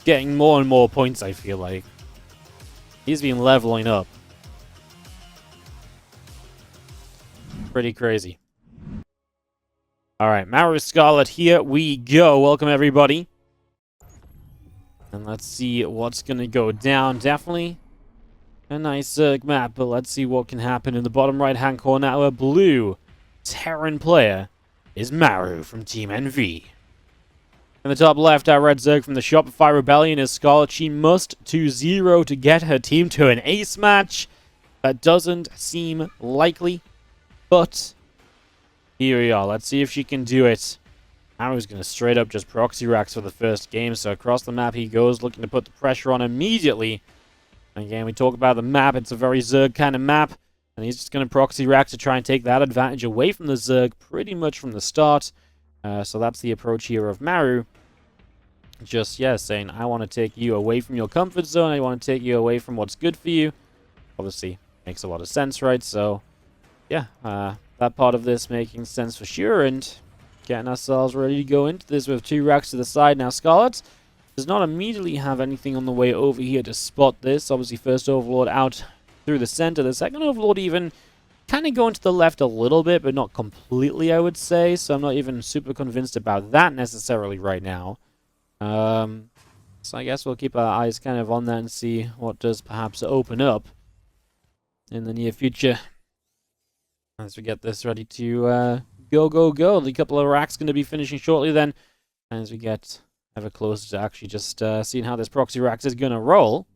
getting more and more points, I feel like. He's been leveling up. Pretty crazy. Alright, Maru and Scarlett, here we go. Welcome, everybody. And let's see what's going to go down. Definitely a nice map, but let's see what can happen in the bottom right-hand corner. Our blue Terran player is Maru from Team NV. In the top left, our red Zerg from the Shopify Rebellion is Scarlett. She must 2-0 to get her team to an ace match. That doesn't seem likely, but here we are. Let's see if she can do it. Maru's going to straight up just proxy racks for the first game, so across the map he goes, looking to put the pressure on immediately. Again, we talk about the map. It's a very Zerg kind of map, and he's just going to proxy rack to try and take that advantage away from the Zerg pretty much from the start. So that's the approach here of Maru. Just, yeah, saying, I want to take you away from your comfort zone. I want to take you away from what's good for you. Obviously, makes a lot of sense, right? So, yeah, that part of this making sense for sure, and getting ourselves ready to go into this with 2 racks to the side. Now, Scarlett does not immediately have anything on the way over here to spot this. Obviously, first Overlord out through the center. The second Overlord even kind of going to the left a little bit, but not completely, I would say. So I'm not even super convinced about that necessarily right now. So I guess we'll keep our eyes kind of on that and see what does perhaps open up in the near future. As we get this ready to go. The couple of racks going to be finishing shortly then. As we get ever closer to actually just seeing how this proxy racks is going to roll.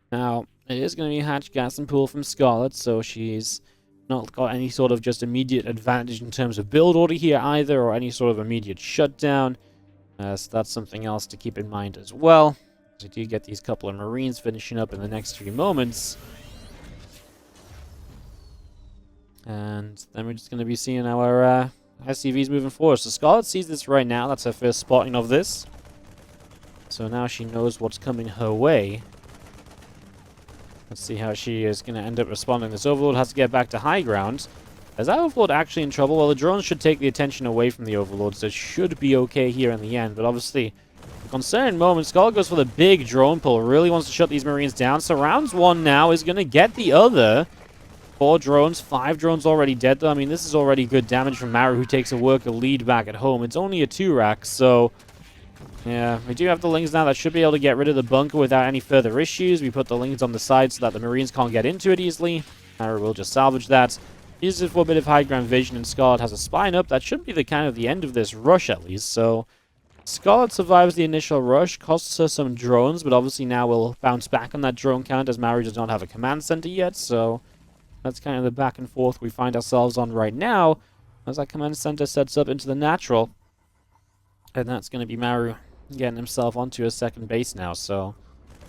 Now, it is going to be hatch, gas, and pool from Scarlett, so she's not got any sort of just immediate advantage in terms of build order here either, or any sort of immediate shutdown. So that's something else to keep in mind as well. As we do get these couple of Marines finishing up in the next few moments. And then we're just going to be seeing our SCVs moving forward. So Scarlett sees this right now. That's her first spotting of this. So now she knows what's coming her way. Let's see how she is going to end up responding. This Overlord has to get back to high ground. Is that Overlord actually in trouble? Well, the drones should take the attention away from the Overlord, so it should be okay here in the end. But obviously, the concerning moment, Scarlett goes for the big drone pull. Really wants to shut these Marines down. So rounds 1 now is going to get the other. 4 drones, 5 drones already dead though. I mean, this is already good damage from Maru, who takes a worker lead back at home. It's only a 2 rack, so yeah, we do have the Lings now that should be able to get rid of the bunker without any further issues. We put the Lings on the side so that the Marines can't get into it easily. Maru will just salvage that. Uses it for a bit of high ground vision, and Scarlett has a spine up. That should be the kind of the end of this rush at least. So Scarlett survives the initial rush, costs her some drones, but obviously now we'll bounce back on that drone count as Maru does not have a command center yet. So that's kind of the back and forth we find ourselves on right now as that command center sets up into the natural. And that's going to be Maru getting himself onto a second base now. So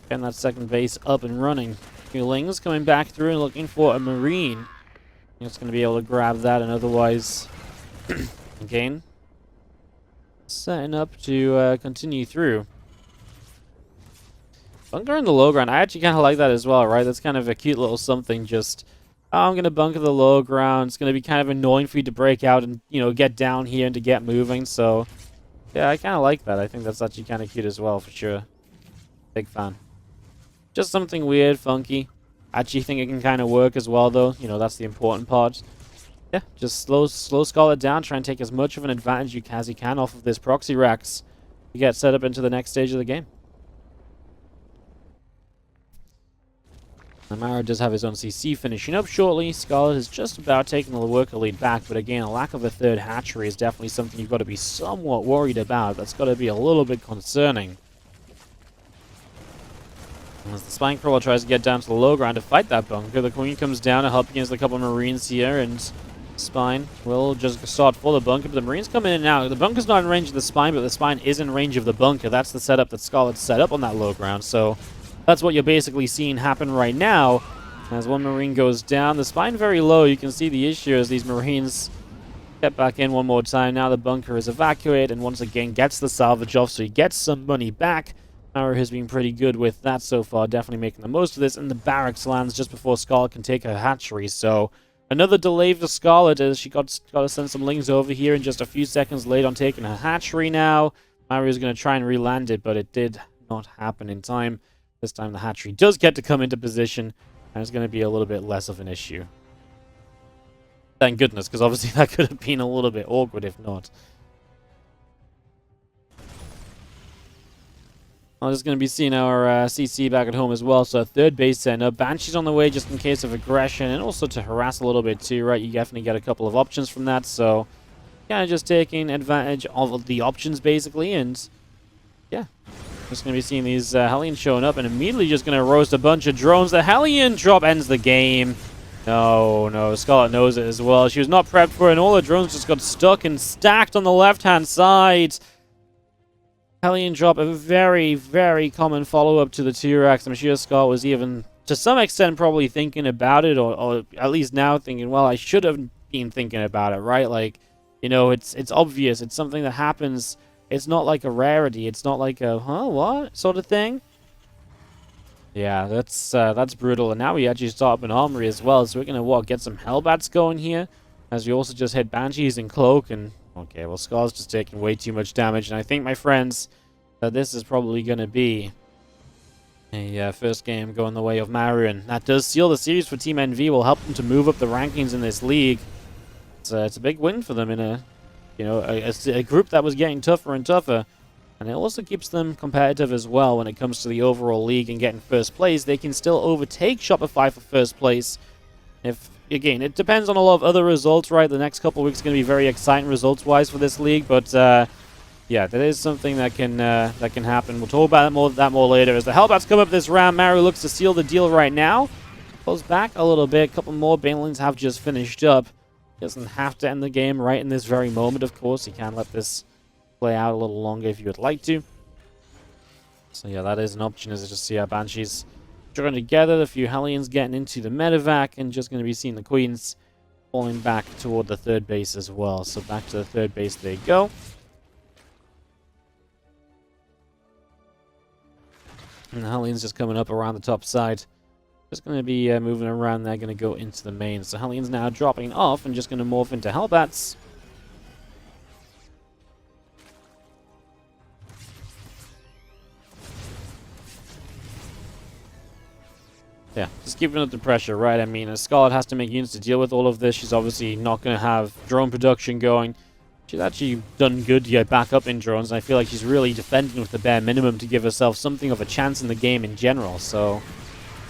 getting that second base up and running. Lings coming back through and looking for a Marine. It's going to be able to grab that, and otherwise, again, setting up to continue through. Bunker in the low ground. I actually kind of like that as well, right? That's kind of a cute little something. Just, oh, I'm going to bunker the low ground. It's going to be kind of annoying for you to break out and, you know, get down here and to get moving. So, yeah, I kind of like that. I think that's actually kind of cute as well, for sure. Big fan. Just something weird, funky. I actually think it can kind of work as well, though. You know, that's the important part. Yeah, just slow Scarlett down. Try and take as much of an advantage as you can off of this proxy racks to get set up into the next stage of the game. Maru does have his own CC finishing up shortly. Scarlett is just about taking the worker lead back, but again, a lack of a third hatchery is definitely something you've got to be somewhat worried about. That's got to be a little bit concerning. As the Spine Crawler tries to get down to the low ground to fight that bunker, the Queen comes down to help against a couple of Marines here, and Spine will just start for the bunker, but the Marines come in and out. The bunker's not in range of the Spine, but the Spine is in range of the bunker. That's the setup that Scarlett set up on that low ground, so that's what you're basically seeing happen right now. As one Marine goes down, the Spine very low. You can see the issue as these Marines get back in one more time. Now the bunker is evacuated and once again gets the salvage off, so he gets some money back. Maru has been pretty good with that so far, definitely making the most of this, and the barracks lands just before Scarlett can take her hatchery. So another delay for Scarlett as she got to send some Lings over here, and just a few seconds late on taking her hatchery now. Maru's going to try and re-land it, but it did not happen in time. This time the hatchery does get to come into position, and it's going to be a little bit less of an issue. Thank goodness, because obviously that could have been a little bit awkward if not. I'm just going to be seeing our CC back at home as well. So third base center. Banshee's on the way just in case of aggression and also to harass a little bit too, right? You definitely get a couple of options from that. So kind of just taking advantage of the options basically. And yeah, just going to be seeing these Hellions showing up and immediately just going to roast a bunch of drones. The Hellion drop ends the game. No, Scarlett knows it as well. She was not prepped for it and all the drones just got stuck and stacked on the left-hand side. Hellion drop, a very, very common follow-up to the T-Rex. I'm sure Scott was even, to some extent, probably thinking about it, or at least now thinking, well, I should have been thinking about it, right? Like, you know, it's obvious. It's something that happens. It's not like a rarity. It's not like a, huh, what, sort of thing. Yeah, that's brutal. And now we actually start up an armory as well, so we're going to, get some Hellbats going here, as we also just hit Banshees and Cloak, and okay, well, Scar's just taking way too much damage, and I think, my friends, that this is probably going to be a first game going the way of Maru, and that does seal the series for Team NV, will help them to move up the rankings in this league. It's a big win for them in a group that was getting tougher and tougher, and it also keeps them competitive as well when it comes to the overall league and getting first place. They can still overtake Shopify for first place if... Again, it depends on a lot of other results, right? The next couple of weeks are going to be very exciting results-wise for this league, but yeah, that is something that can happen. We'll talk about that more later. As the Hellbats come up this round, Maru looks to seal the deal right now. Pulls back a little bit. A couple more Banelings have just finished up. Doesn't have to end the game right in this very moment, of course. You can let this play out a little longer if you would like to. So yeah, that is an option, as you just see our Banshees join together, a few Hellions getting into the medevac, and just going to be seeing the Queens falling back toward the third base as well. So back to the third base they go. And the Hellions just coming up around the top side. Just going to be moving around. They're going to go into the main. So Hellions now dropping off and just going to morph into Hellbats. Yeah, just keeping up the pressure, right? I mean, Scarlett has to make units to deal with all of this. She's obviously not going to have drone production going. She's actually done good to get back up in drones, and I feel like she's really defending with the bare minimum to give herself something of a chance in the game in general. So,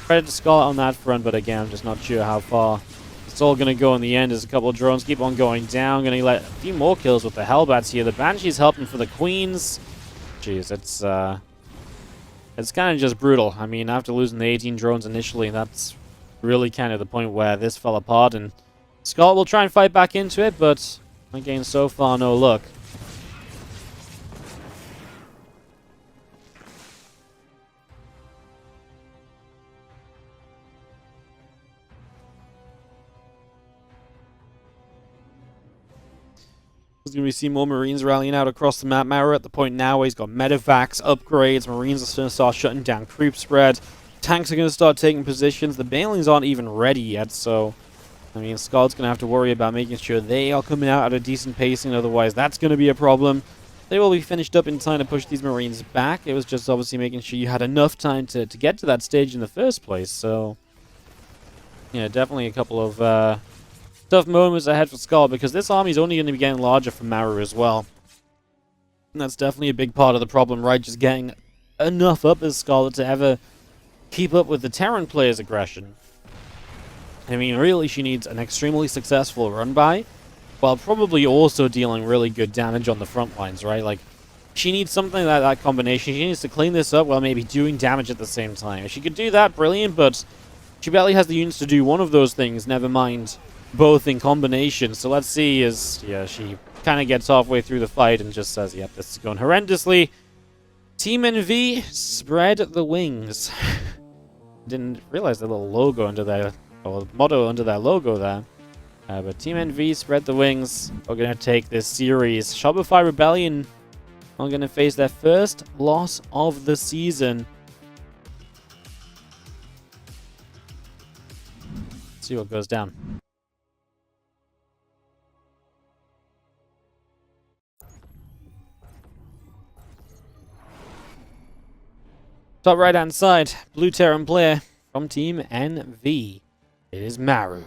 credit to Scarlett on that front, but again, I'm just not sure how far it's all going to go in the end as a couple of drones keep on going down. Going to let a few more kills with the Hellbats here. The Banshee's helping for the Queens. Jeez, it's kind of just brutal. I mean, after losing the 18 drones initially, that's really kind of the point where this fell apart. And Scarlett will try and fight back into it, but again, so far, no luck. There's going to be see more Marines rallying out across the map. Maru at the point now where he's got medevacs, upgrades. Marines are going to start shutting down creep spread. Tanks are going to start taking positions. The Banelings aren't even ready yet, so... I mean, Scarlett's going to have to worry about making sure they are coming out at a decent pacing. Otherwise, that's going to be a problem. They will be finished up in time to push these Marines back. It was just obviously making sure you had enough time to get to that stage in the first place. So, yeah, definitely a couple of... tough moments ahead for Scarlett, because this army is only going to be getting larger for Maru as well. And that's definitely a big part of the problem, right? Just getting enough up as Scarlett to ever keep up with the Terran player's aggression. I mean, really, she needs an extremely successful run-by, while probably also dealing really good damage on the front lines, right? Like, she needs something like that combination. She needs to clean this up while maybe doing damage at the same time. If she could do that, brilliant, but she barely has the units to do one of those things, never mind both in combination. So let's see as, yeah, she kind of gets halfway through the fight and just says, yep, this is going horrendously. Team NV, spread the wings. Didn't realize the little logo under there, or motto under that logo there. But Team NV, spread the wings. We're going to take this series. Shopify Rebellion are going to face their first loss of the season. Let's see what goes down. Top right-hand side, blue Terran player from Team NV. It is Maru.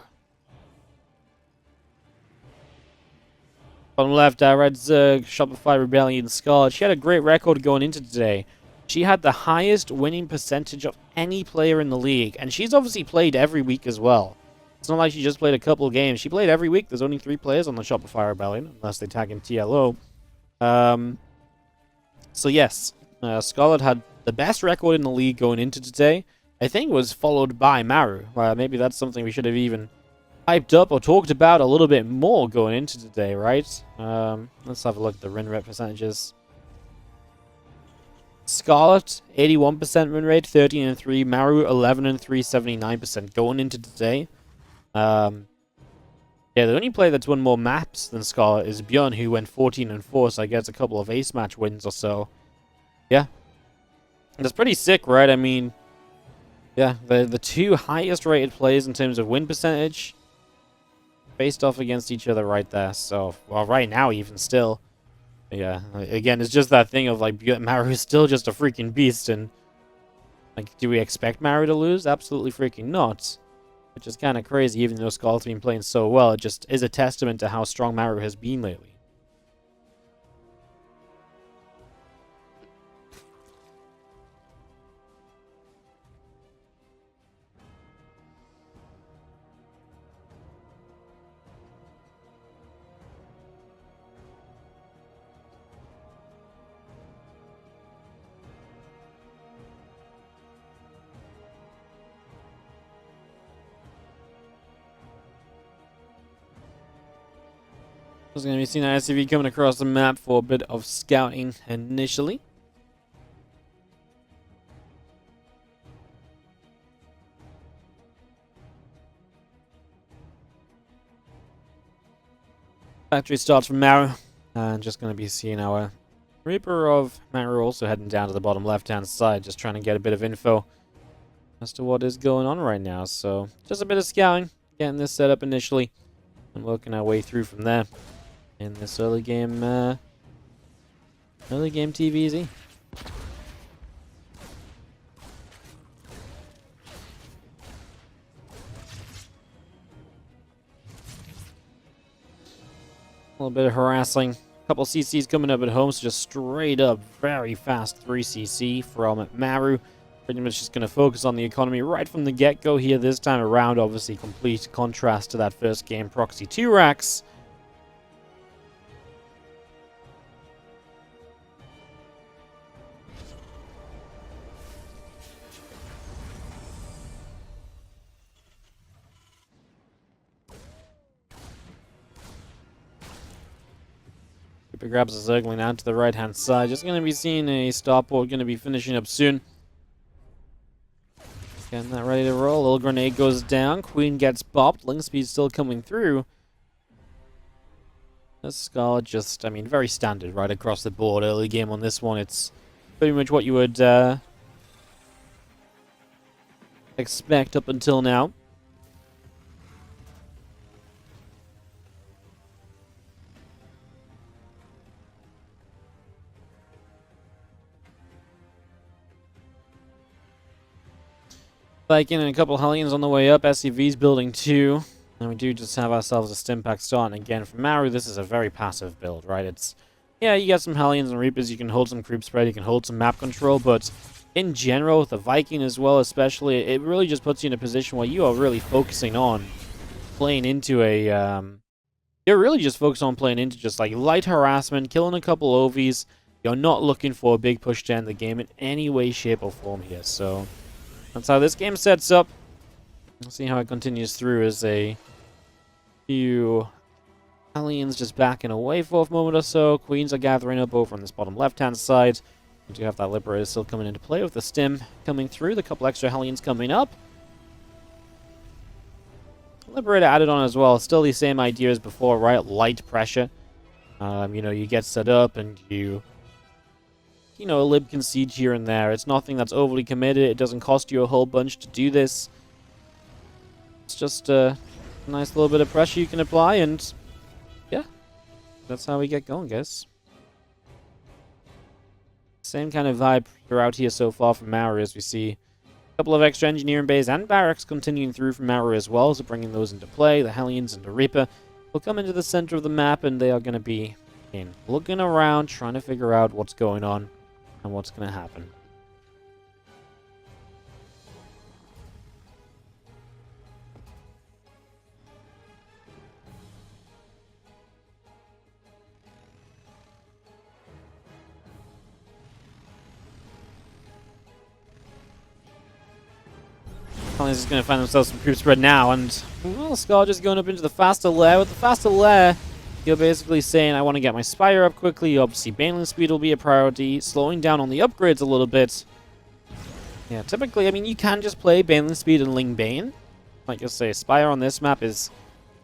Bottom left, Red Zerg, Shopify Rebellion, Scarlett. She had a great record going into today. She had the highest winning percentage of any player in the league, and she's obviously played every week as well. It's not like she just played a couple of games. She played every week. There's only 3 players on the Shopify Rebellion, unless they tag in TLO. So yes, Scarlett had the best record in the league going into today. I think was followed by Maru. Maybe that's something we should have even hyped up or talked about a little bit more going into today, right? Let's have a look at the win rate percentages. Scarlett, 81% win rate, 13-3. Maru, 11-3, 79% going into today. Yeah, the only player that's won more maps than Scarlett is Bjorn, who went 14-4, so I guess a couple of ace match wins or so. Yeah. That's pretty sick, right? I mean, yeah, the 2 highest rated players in terms of win percentage faced off against each other right there. So, well, right now even still. Yeah, again, it's just that thing of, like, Maru is still just a freaking beast, and, like, do we expect Maru to lose? Absolutely freaking not. Which is kind of crazy, even though Scarlett's been playing so well. It just is a testament to how strong Maru has been lately. There's going to be seeing an SCV coming across the map for a bit of scouting initially. Factory starts from Maru. And just going to be seeing our Reaper of Maru also heading down to the bottom left-hand side, just trying to get a bit of info as to what is going on right now. So, just a bit of scouting, getting this set up initially, and working our way through from there in this early game TvZ. A little bit of harassing. A couple CCs coming up at home, so just straight up, very fast 3CC from Maru. Pretty much just going to focus on the economy right from the get-go here this time around. Obviously, complete contrast to that first game, Proxy 2 racks. Grabs a Zergling out to the right-hand side. Just going to be seeing a starport going to be finishing up soon. Getting that ready to roll. Little grenade goes down. Queen gets bopped. Link speed still coming through. This Scarlet just, I mean, very standard right across the board. Early game on this one. It's pretty much what you would expect up until now. Viking and a couple Hellions on the way up. SCV's building 2. And we do just have ourselves a Stimpack starting again. For Maru, this is a very passive build, right? It's, yeah, you got some Hellions and Reapers, you can hold some creep spread, you can hold some map control, but in general, with the Viking as well especially, it really just puts you in a position where you are really focusing on playing into a, you're really just focused on playing into just like light harassment, killing a couple OVs. You're not looking for a big push to end the game in any way, shape, or form here, so that's how this game sets up. We'll see how it continues through as a few Hellions just backing away for a moment or so. Queens are gathering up over on this bottom left-hand side. We do have that Liberator still coming into play with the Stim coming through. The couple extra Hellions coming up. Liberator added on as well. Still the same idea as before, right? Light pressure. You know, you get set up and you know, a lib can siege here and there. It's nothing that's overly committed. It doesn't cost you a whole bunch to do this. It's just a nice little bit of pressure you can apply, and yeah, that's how we get going, guys. Same kind of vibe throughout here so far from Maru, as we see a couple of extra engineering bays and barracks continuing through from Maru as well, so bringing those into play. The Hellions and the Reaper will come into the center of the map, and they are going to be looking around, trying to figure out what's going on and what's going to happen. Hellions is going to find themselves some creep spread now, and well, Scar just going up into the faster lair. With the faster lair, you're basically saying, I want to get my Spire up quickly. Obviously, Baneling speed will be a priority, slowing down on the upgrades a little bit. Yeah, typically, I mean, you can just play Baneling speed and Ling Bane. Like I say, Spire on this map is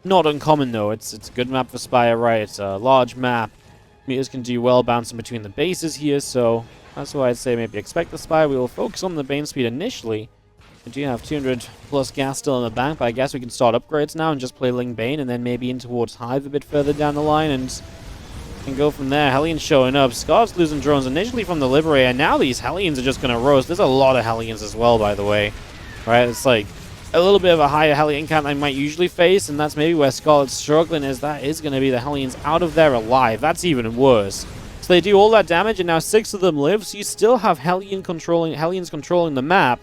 not uncommon, though. It's a good map for Spire, right? It's a large map. Meters can do well bouncing between the bases here, so that's why I'd say maybe expect the Spire. We will focus on the Bane speed initially. We do have 200 plus gas still in the bank, but I guess we can start upgrades now and just play Ling Bane and then maybe in towards Hive a bit further down the line and go from there. Hellions showing up. Scar's losing drones initially from the Liberator, and now these Hellions are just going to roast. There's a lot of Hellions as well, by the way. Right? It's like a little bit of a higher Hellion count I might usually face, and that's maybe where Scarlet's struggling, is that is going to be the Hellions out of there alive. That's even worse. So they do all that damage, and now 6 of them live, so you still have Hellions controlling the map.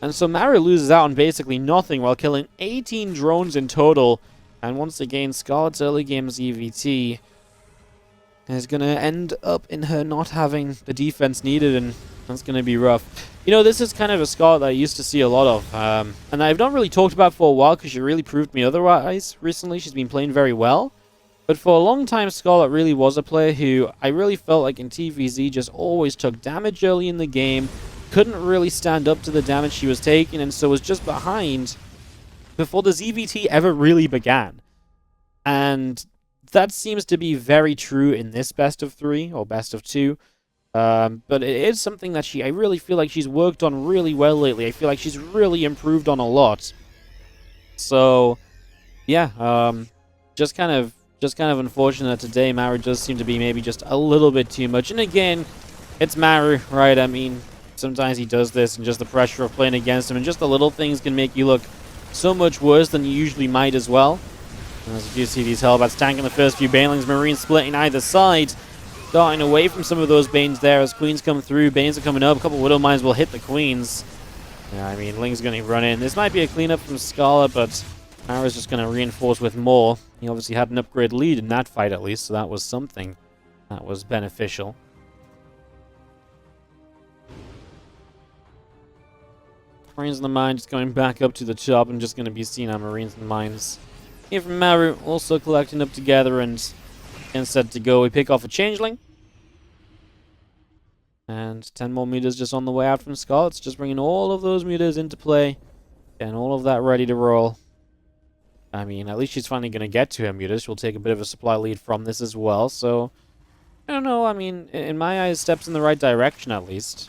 And so Maru loses out on basically nothing while killing 18 drones in total. And once again, Scarlet's early game's EVT is going to end up in her not having the defense needed, and that's going to be rough. You know, this is kind of a Scarlet that I used to see a lot of. And I've not really talked about for a while because she really proved me otherwise recently. She's been playing very well. But for a long time, Scarlet really was a player who I really felt like in TvZ just always took damage early in the game. Couldn't really stand up to the damage she was taking, and so was just behind before the ZVT ever really began. And that seems to be very true in this best of 3 or best of 2. But it is something that I really feel like she's worked on really well lately. I feel like she's really improved on a lot. So yeah, just kind of unfortunate that today Maru does seem to be maybe just a little bit too much. And again, it's Maru, right? I mean, sometimes he does this, and just the pressure of playing against him, and just the little things can make you look so much worse than you usually might as well. And as you see these Hellbats tanking the first few Banelings, Marines splitting either side, starting away from some of those Banes there as Queens come through. Banes are coming up, a couple Widow Mines will hit the Queens. Yeah, I mean, Ling's going to run in. This might be a cleanup from Scarlet, but Maru's just going to reinforce with more. He obviously had an upgrade lead in that fight at least, so that was something that was beneficial. Marines in the mine just going back up to the top and just going to be seen on Marines in the mines. Here from Maru, also collecting up together and set to go. We pick off a Changeling. And 10 more meters just on the way out from Scarlet's, just bringing all of those meters into play. And all of that ready to roll. I mean, at least she's finally going to get to her meters. She'll take a bit of a supply lead from this as well. So, I don't know. I mean, in my eyes, steps in the right direction at least.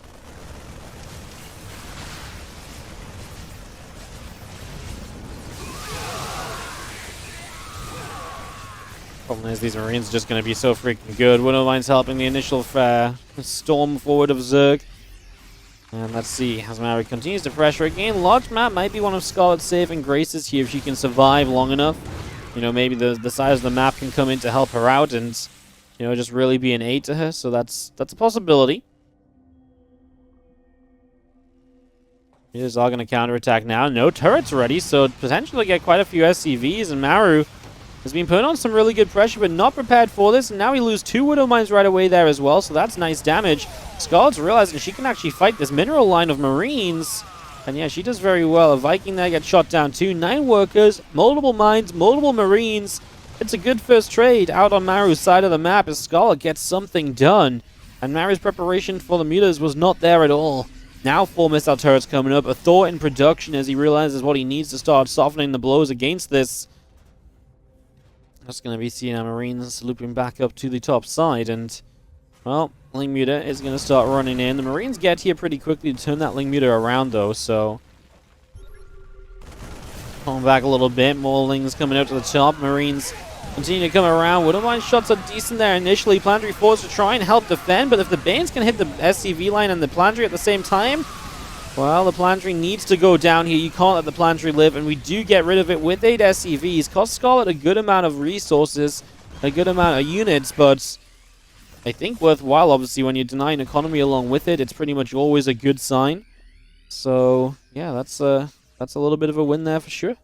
Problem is, these Marines are just going to be so freaking good. Widow Mine's helping the initial storm forward of Zerg. And let's see, as Maru continues to pressure again. Large map might be one of Scarlet's saving graces here if she can survive long enough. You know, maybe the size of the map can come in to help her out and, you know, just really be an aid to her. So that's a possibility. Here's all going to counterattack now. No turrets ready, so potentially get quite a few SCVs, and Maru has been put on some really good pressure, but not prepared for this. And now we lose 2 Widow Mines right away there as well, so that's nice damage. Scarlet's realizing she can actually fight this mineral line of Marines. And yeah, she does very well. A Viking there gets shot down too. 9 workers, multiple mines, multiple Marines. It's a good first trade out on Maru's side of the map as Scarlet gets something done. And Maru's preparation for the meters was not there at all. Now 4 missile turrets coming up. A Thor in production as he realizes what he needs to start softening the blows against this. That's going to be seeing our Marines looping back up to the top side, and, well, Ling Muta is going to start running in. The Marines get here pretty quickly to turn that Ling Muta around, though, so pulling back a little bit. More Lings coming out to the top. Marines continue to come around. Wouldn't shots are decent there initially. Planetary forced to try and help defend, but if the Banes can hit the SCV line and the Planetary at the same time, well, the Planetary needs to go down here. You can't let the Planetary live, and we do get rid of it with 8 SCVs. Cost Scarlett a good amount of resources, a good amount of units, but I think worthwhile, obviously, when you deny an economy along with it. It's pretty much always a good sign. So, yeah, that's a little bit of a win there for sure.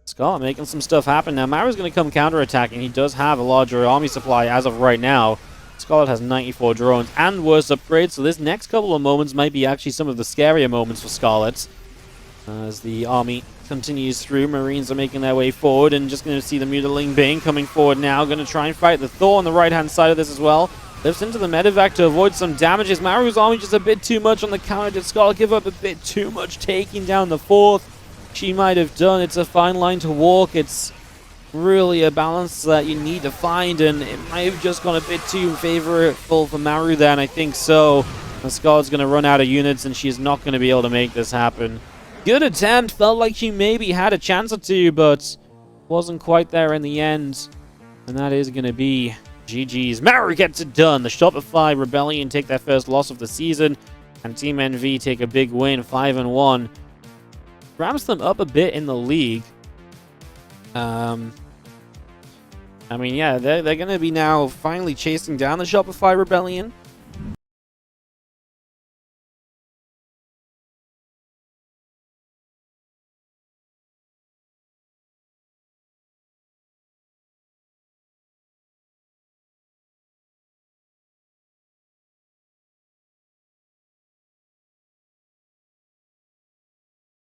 Scarlett making some stuff happen. Now, Maru's going to come counter-attacking. He does have a larger army supply as of right now. Scarlett has 94 drones and worse upgrades, so this next couple of moments might be actually some of the scarier moments for Scarlett. As the army continues through, Marines are making their way forward, and just going to see the Mutilating Bane coming forward now. Going to try and fight the Thor on the right-hand side of this as well. Lifts into the medevac to avoid some damages. Maru's army just a bit too much on the counter. Did Scarlett give up a bit too much, taking down the 4th? She might have done. It's a fine line to walk. It's really a balance that you need to find, and it might have just gone a bit too favorable for Maru there, and I think so. And Scarlett's going to run out of units, and she's not going to be able to make this happen. Good attempt. Felt like she maybe had a chance or two, but wasn't quite there in the end. And that is going to be GG's. Maru gets it done. The Shopify Rebellion take their first loss of the season, and Team NV take a big win, 5-1. Ramps them up a bit in the league. I mean, yeah, they're going to be now finally chasing down the Shopify Rebellion.